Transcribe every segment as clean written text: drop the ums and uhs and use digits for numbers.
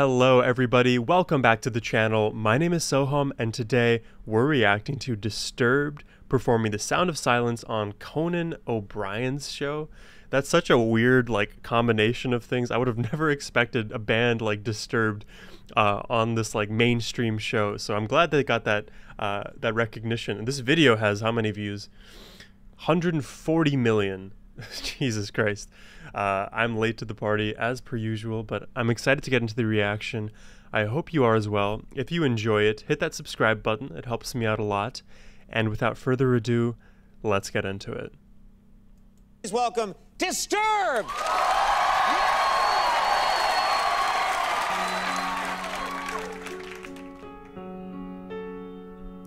Hello everybody, welcome back to the channel. My name is Sohum and today we're reacting to Disturbed performing The Sound of Silence on Conan O'Brien's show. That's such a weird combination of things. I would have never expected a band like Disturbed on this mainstream show. So I'm glad they got that recognition. And this video has how many views? 140 million. Jesus Christ. I'm late to the party as per usual, but I'm excited to get into the reaction. I hope you are as well. If you enjoy it, hit that subscribe button. It helps me out a lot. And without further ado, let's get into it. Please welcome Disturbed!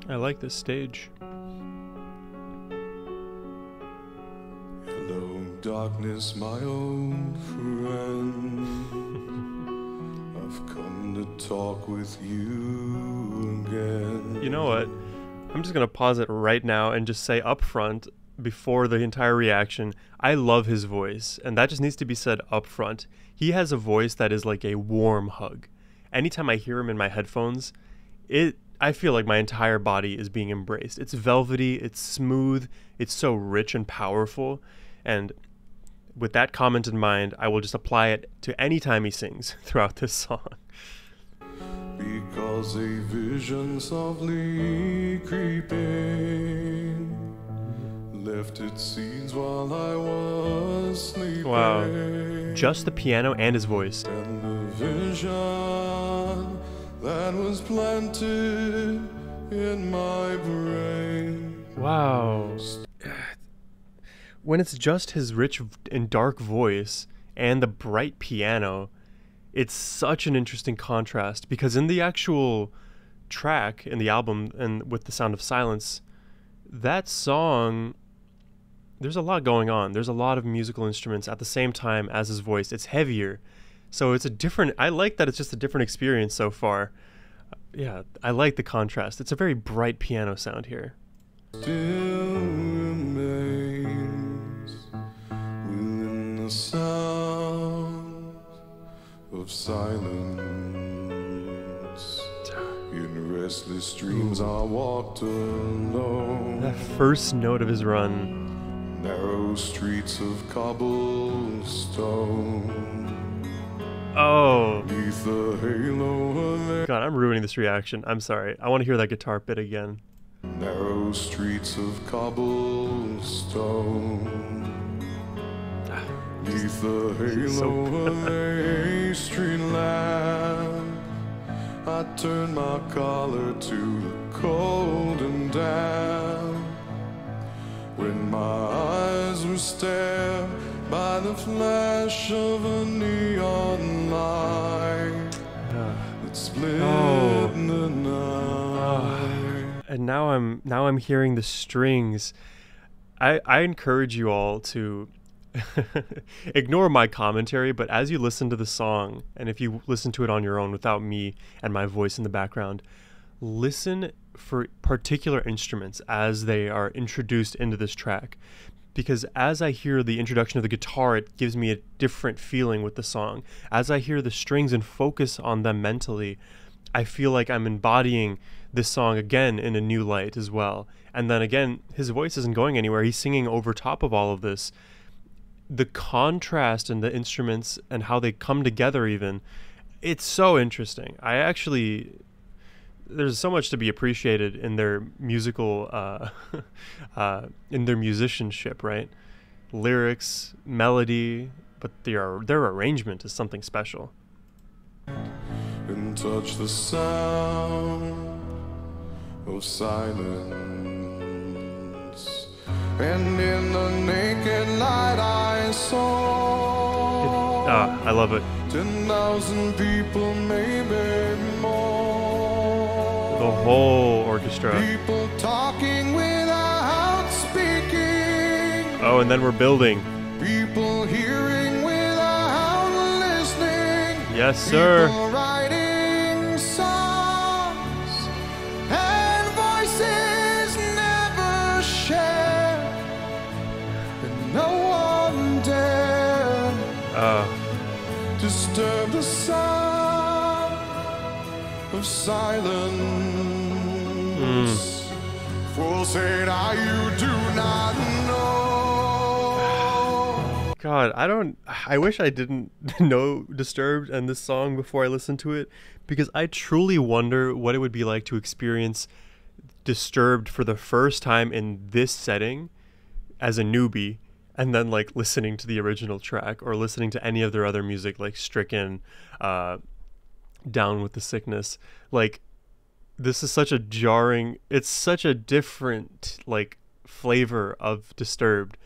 I like this stage. Hello, darkness, my old friend. I've come to talk with you again. You know what? I'm just gonna pause it right now and just say up front, before the entire reaction, I love his voice, and that just needs to be said up front. He has a voice that is like a warm hug. Anytime I hear him in my headphones, I feel like my entire body is being embraced. It's velvety, it's smooth, it's so rich and powerful, and with that comment in mind, I will just apply it to any time he sings throughout this song. Because a vision softly creeping left its seeds while I was sleeping. Wow. Just the piano and his voice. And the vision that was planted in my brain. Wow. When it's just his rich and dark voice and the bright piano, it's such an interesting contrast, because in the actual track in the album and with The Sound of Silence, that song, there's a lot going on. There's a lot of musical instruments at the same time as his voice. It's heavier. So it's a different, I like that it's just a different experience so far. Yeah, I like the contrast. It's a very bright piano sound here. Still remains within the sound of silence. In restless dreams I walked alone. That first note of his run. Narrow streets of cobblestone. Oh. Beneath the halo of God, I'm ruining this reaction. I'm sorry. I want to hear that guitar bit again. narrow streets of cobblestone. Beneath the halo of a street lamp, I turned my collar to the cold and damp. When my eyes were stared by the flash of a neon light that split the night. And now I'm hearing the strings. I encourage you all to ignore my commentary, but as you listen to the song, and if you listen to it on your own without me and my voice in the background, listen for particular instruments as they are introduced into this track. Because as I hear the introduction of the guitar, it gives me a different feeling with the song. As I hear the strings and focus on them mentally, I feel like I'm embodying this song again in a new light as well. And then again, his voice isn't going anywhere. He's singing over top of all of this. The contrast in the instruments and how they come together even, it's so interesting. There's so much to be appreciated in their musical, in their musicianship, right? Lyrics, melody, but their arrangement is something special. And touch the sound of silence, and in the naked light I saw I love it. 10,000 people, maybe more. The whole orchestra. People talking without speaking. Oh, and then we're building. People hearing without listening. Yes, sir. People writing songs and voices never shared, and no one dared disturb the sound of silence. Fools say that you do not know. God, I wish I didn't know Disturbed and this song before I listened to it, because I truly wonder what it would be like to experience Disturbed for the first time in this setting as a newbie, and then like listening to the original track or listening to any of their other music like Stricken, Down with the Sickness. Like, this is such a jarring, it's such a different like flavor of Disturbed.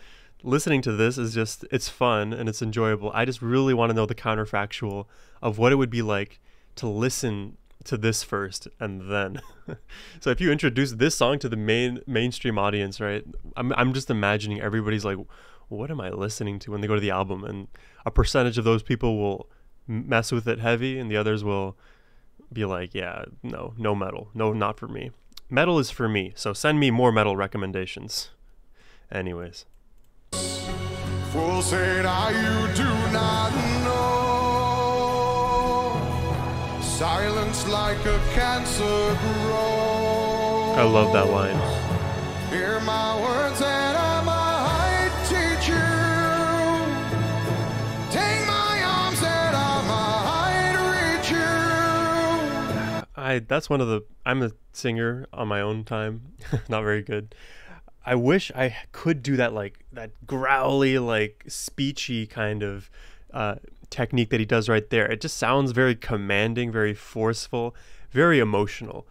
Listening to this is just, it's fun and it's enjoyable. I just really want to know the counterfactual of what it would be like to listen to this first and then. So if you introduce this song to the mainstream audience, right, I'm just imagining everybody's like, what am I listening to when they go to the album? And a percentage of those people will mess with it heavy, and the others will be like, yeah, no metal, no, not for me. Metal is for me, so send me more metal recommendations. Anyways, Fools say that you do not know. Silence like a cancer grows. I love that line. Hear my words and I might teach you. Take my arms and I might reach you. That's one of the, I'm a singer on my own time. Not very good. I wish I could do that, like that growly, like speechy kind of technique that he does right there. It just sounds very commanding, very forceful, very emotional.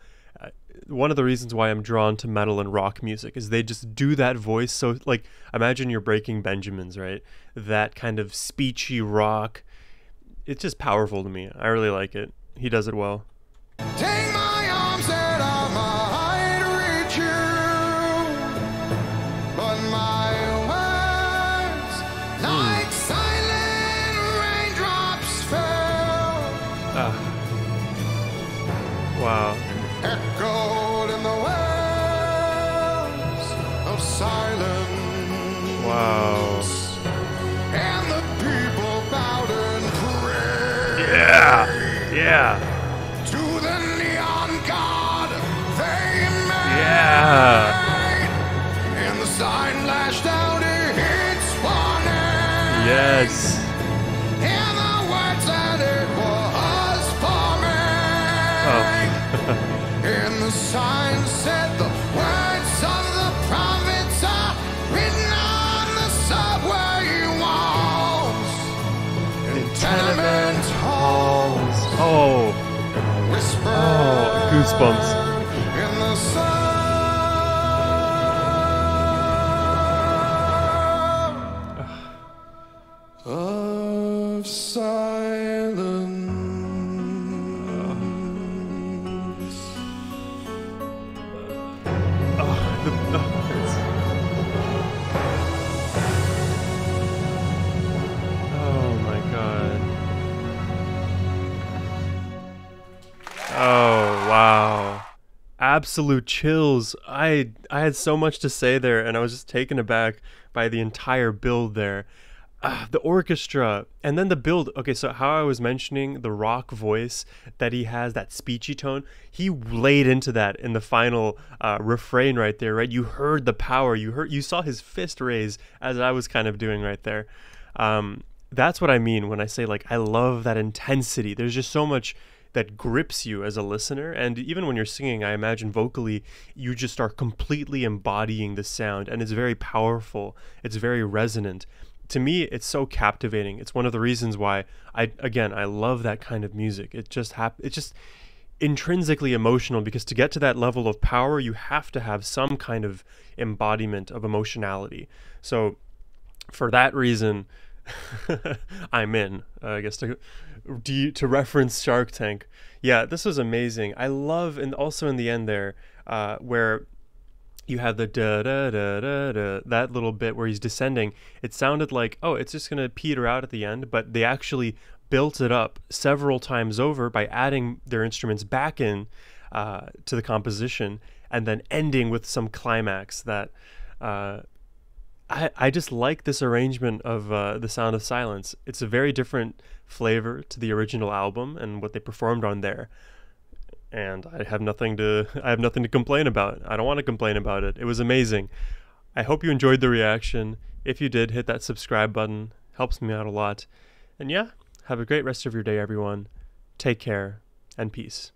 One of the reasons why I'm drawn to metal and rock music is they just do that voice. So like, imagine you're Breaking Benjamins, right? That kind of speechy rock. It's just powerful to me. I really like it. He does it well. Take my arms and I might reach you, but my words like silent raindrops fell. Wow. Echoed in the wells of silence. Wow. And the people bowed and prayed. Yeah. To the neon god they made. Yeah. And the sign lashed out its warning. Yes. And the words that it was forming. And the sign said the words of the prophets are written on the subway walls and tenement halls. Oh, Whisper goosebumps. in the sound of silence. Oh my God. Oh wow. Absolute chills. I had so much to say there, and I was just taken aback by the entire build there. The orchestra, and then the build. Okay, so how I was mentioning the rock voice that he has, that speechy tone, he laid into that in the final refrain right there, right? You heard the power. You saw his fist raise, as I was kind of doing right there. That's what I mean when I say, like, I love that intensity. There's just so much that grips you as a listener, and even when you're singing, I imagine vocally you just are completely embodying the sound, and it's very powerful. It's very resonant. To me, it's so captivating. It's one of the reasons why I love that kind of music. It's just intrinsically emotional, because to get to that level of power, you have to have some kind of embodiment of emotionality. So for that reason, I'm in, I guess, to reference Shark Tank. Yeah, this was amazing. I love, and also in the end there, where you have the da da da da da, that little bit where he's descending. It sounded like, oh, it's just gonna peter out at the end, but they actually built it up several times over by adding their instruments back in to the composition, and then ending with some climax that I just like this arrangement of The Sound of Silence. It's a very different flavor to the original album and what they performed on there. and I have nothing to complain about. I don't want to complain about it. It was amazing. I hope you enjoyed the reaction. If you did, hit that subscribe button. Helps me out a lot. And yeah, have a great rest of your day, everyone. Take care and peace.